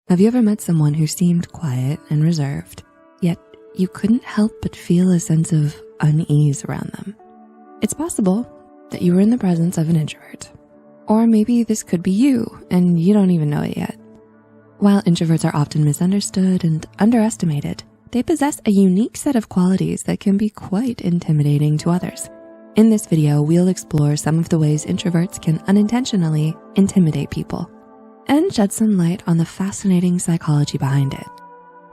Have you ever met someone who seemed quiet and reserved, yet you couldn't help but feel a sense of unease around them? It's possible that you were in the presence of an introvert. Or maybe this could be you and you don't even know it yet. While introverts are often misunderstood and underestimated, they possess a unique set of qualities that can be quite intimidating to others. In this video, we'll explore some of the ways introverts can unintentionally intimidate people and shed some light on the fascinating psychology behind it.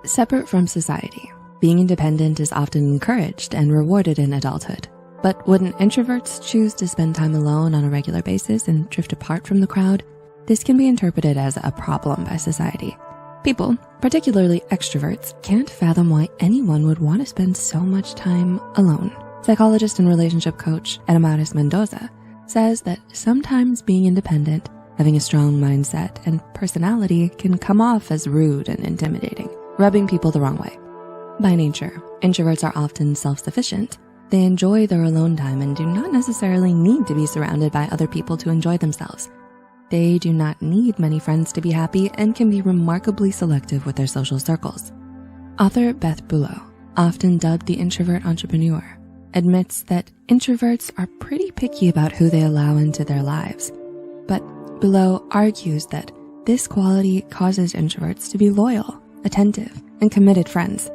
Separate from society, being independent is often encouraged and rewarded in adulthood. But wouldn't introverts choose to spend time alone on a regular basis and drift apart from the crowd? This can be interpreted as a problem by society. People, particularly extroverts, can't fathom why anyone would want to spend so much time alone. Psychologist and relationship coach Edamaris Mendoza says that sometimes being independent, having a strong mindset and personality can come off as rude and intimidating, rubbing people the wrong way. By nature, introverts are often self-sufficient. They enjoy their alone time and do not necessarily need to be surrounded by other people to enjoy themselves. They do not need many friends to be happy and can be remarkably selective with their social circles. Author Beth Bulow, often dubbed the introvert entrepreneur, admits that introverts are pretty picky about who they allow into their lives. But Bulow argues that this quality causes introverts to be loyal, attentive, and committed friends.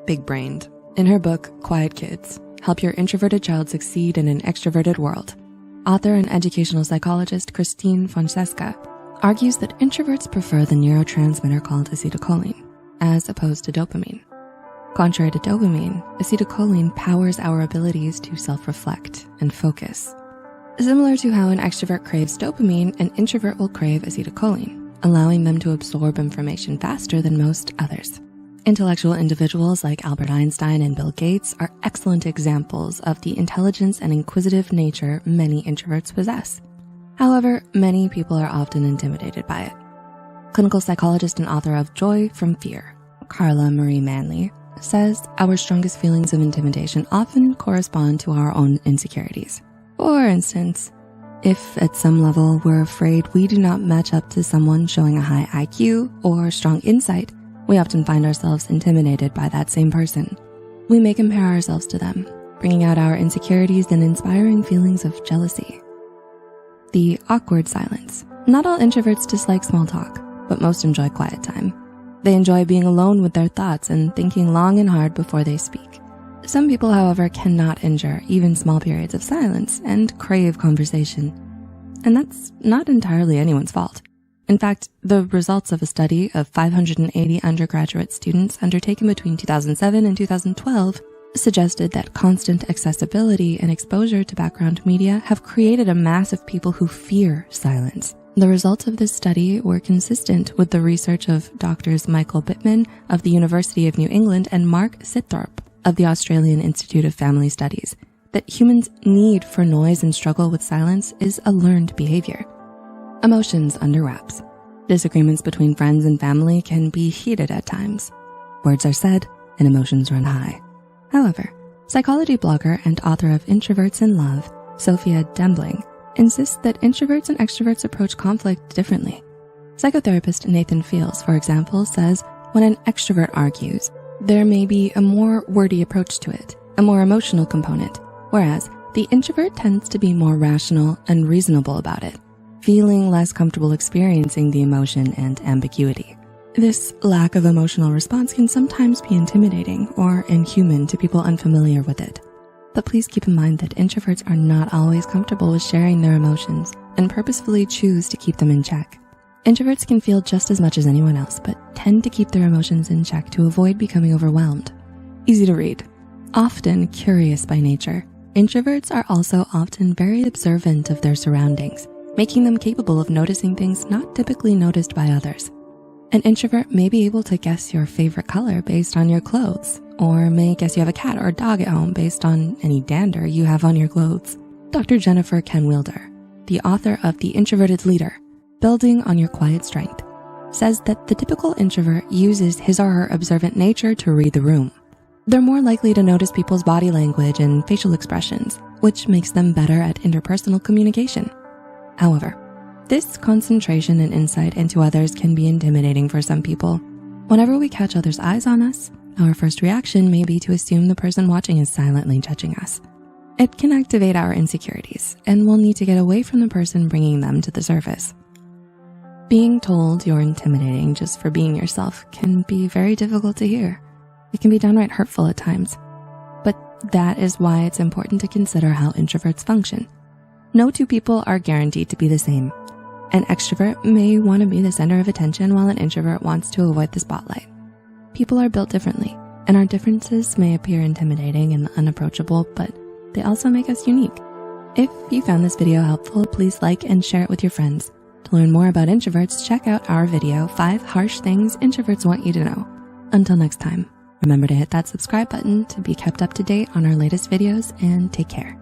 Big-brained. In her book, Quiet Kids, Help Your Introverted Child Succeed in an Extroverted World, author and educational psychologist Christine Fonseca argues that introverts prefer the neurotransmitter called acetylcholine, as opposed to dopamine. Contrary to dopamine, acetylcholine powers our abilities to self-reflect and focus. Similar to how an extrovert craves dopamine, an introvert will crave acetylcholine, allowing them to absorb information faster than most others. Intellectual individuals like Albert Einstein and Bill Gates are excellent examples of the intelligence and inquisitive nature many introverts possess. However, many people are often intimidated by it. Clinical psychologist and author of Joy from Fear, Carla Marie Manley, says our strongest feelings of intimidation often correspond to our own insecurities. For instance, if at some level we're afraid we do not match up to someone showing a high IQ or strong insight, we often find ourselves intimidated by that same person. We may compare ourselves to them, bringing out our insecurities and inspiring feelings of jealousy. The awkward silence. Not all introverts dislike small talk, but most enjoy quiet time. They enjoy being alone with their thoughts and thinking long and hard before they speak. Some people, however, cannot endure even small periods of silence and crave conversation. And that's not entirely anyone's fault. In fact, the results of a study of 580 undergraduate students undertaken between 2007 and 2012 suggested that constant accessibility and exposure to background media have created a mass of people who fear silence. The results of this study were consistent with the research of Drs. Michael Bittman of the University of New England and Mark Sitthorpe of the Australian Institute of Family Studies, that humans' need for noise and struggle with silence is a learned behavior. Emotions under wraps. Disagreements between friends and family can be heated at times. Words are said and emotions run high. However, psychology blogger and author of Introverts in Love, Sophia Dembling, insists that introverts and extroverts approach conflict differently. Psychotherapist Nathan Fields, for example, says when an extrovert argues, there may be a more wordy approach to it, a more emotional component, whereas the introvert tends to be more rational and reasonable about it, feeling less comfortable experiencing the emotion and ambiguity. This lack of emotional response can sometimes be intimidating or inhuman to people unfamiliar with it. But please keep in mind that introverts are not always comfortable with sharing their emotions and purposefully choose to keep them in check. Introverts can feel just as much as anyone else, but tend to keep their emotions in check to avoid becoming overwhelmed. Easy to read. Often curious by nature, introverts are also often very observant of their surroundings, making them capable of noticing things not typically noticed by others. An introvert may be able to guess your favorite color based on your clothes, or may guess you have a cat or dog at home based on any dander you have on your clothes. Dr. Jennifer Kenwilder, the author of The Introverted Leader, Building on Your Quiet Strength, says that the typical introvert uses his or her observant nature to read the room. They're more likely to notice people's body language and facial expressions, which makes them better at interpersonal communication. However, This concentration and insight into others can be intimidating for some people. Whenever we catch others' eyes on us, our first reaction may be to assume the person watching is silently judging us. It can activate our insecurities, and we'll need to get away from the person bringing them to the surface. Being told you're intimidating just for being yourself can be very difficult to hear. It can be downright hurtful at times. But that is why it's important to consider how introverts function. No two people are guaranteed to be the same. An extrovert may want to be the center of attention while an introvert wants to avoid the spotlight. People are built differently, and our differences may appear intimidating and unapproachable, but they also make us unique. If you found this video helpful, please like and share it with your friends. To learn more about introverts, check out our video, 5 Harsh Things Introverts Want You to Know. Until next time, remember to hit that subscribe button to be kept up to date on our latest videos, and take care.